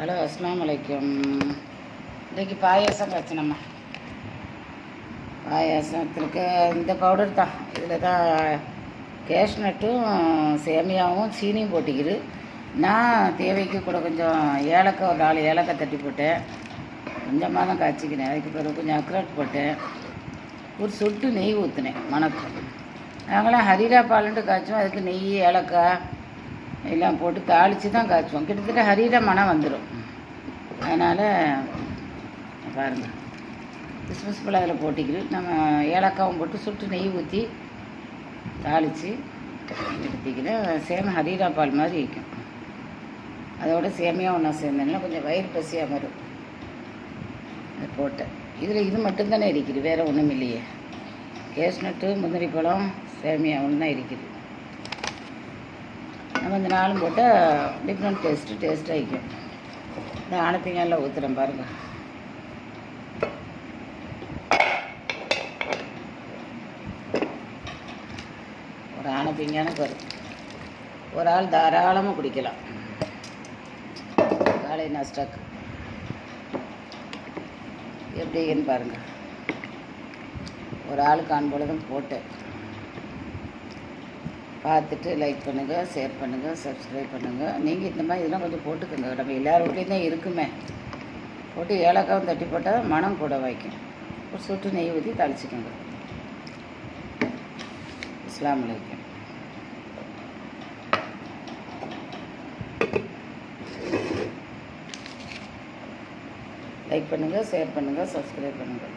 Hello, அஸ்ஸலாமு அலைக்கும். இன்றைக்கி பாயாசம் காய்ச்சினம்மா. பாயாசத்துக்கு இந்த பவுடர் தான். இதில் தான் கேஷ்நட்டும் சேமியாவும் சீனியும் போட்டிக்கிது. நான் தேவைக்கு கூட கொஞ்சம் ஏலக்காய், ஒரு 4 ஏலக்காய் தட்டி போட்டேன். கொஞ்சமாக தான் காய்ச்சிக்கினேன். அதுக்கு பிறகு கொஞ்சம் அக்ராட் போட்டேன். ஒரு சொட்டு நெய் ஊற்றினேன் மணக்கும். நாங்களாம் ஹரீரா பாலுன்ட்டு காய்ச்சுவோம். அதுக்கு நெய், ஏலக்காய் எல்லாம் போட்டு தாளித்து தான் காய்ச்சுவோம். கிட்டத்தட்ட ஹரீரா மனம் வந்துடும். அதனால் பாருங்கள், கிறிஸ்மஸ் பழம் அதில் போட்டிக்கிட்டு நம்ம ஏலக்காவும் போட்டு சுட்டு நெய் ஊற்றி தாளித்து எடுத்திக்கிட்டு ஹரீரா பால் மாதிரி இருக்கும். அதோட சேமியா ஒன்றா சேர்ந்தேன்னா கொஞ்சம் வயிறு பசியாக வரும். அதை போட்டேன். இதில் இது மட்டும்தானே இருக்குது, வேறு ஒன்றும் இல்லையே. கேஷ்நட்டு, முந்திரி பழம், சேமியா ஒன்று தான் இருக்குது. நம்ம இந்த நாளும் போட்டால் டிஃப்ரெண்ட் டேஸ்ட்டாக இருக்கும். இந்த ஆனப்பிங்கெல்லாம் ஊற்றுறேன் பாருங்கள். ஒரு ஆனப்பிங்கான வரும். ஒரு ஆள் தாராளமாக குடிக்கலாம். காலை நாஸ்டாக்கு எப்படின்னு பாருங்கள். ஒரு ஆளுக்கு பொழுதும் போட்டேன். பார்த்துட்டு லைக் பண்ணுங்கள், ஷேர் பண்ணுங்கள், சப்ஸ்கிரைப் பண்ணுங்கள். நீங்கள் இந்த மாதிரி இதெல்லாம் கொஞ்சம் போட்டுக்கோங்க. நம்ம எல்லார் வீட்லேயும் தான் இருக்குமே. போட்டு ஏலக்காவும் தட்டி போட்டால் மனம் கூட வைக்கும். ஒரு சொட்டு நெய் ஊற்றி தாளிச்சிக்கோங்க. அஸ்ஸலாமு அலைக்கும். லைக் பண்ணுங்கள், ஷேர் பண்ணுங்கள், சப்ஸ்கிரைப் பண்ணுங்கள்.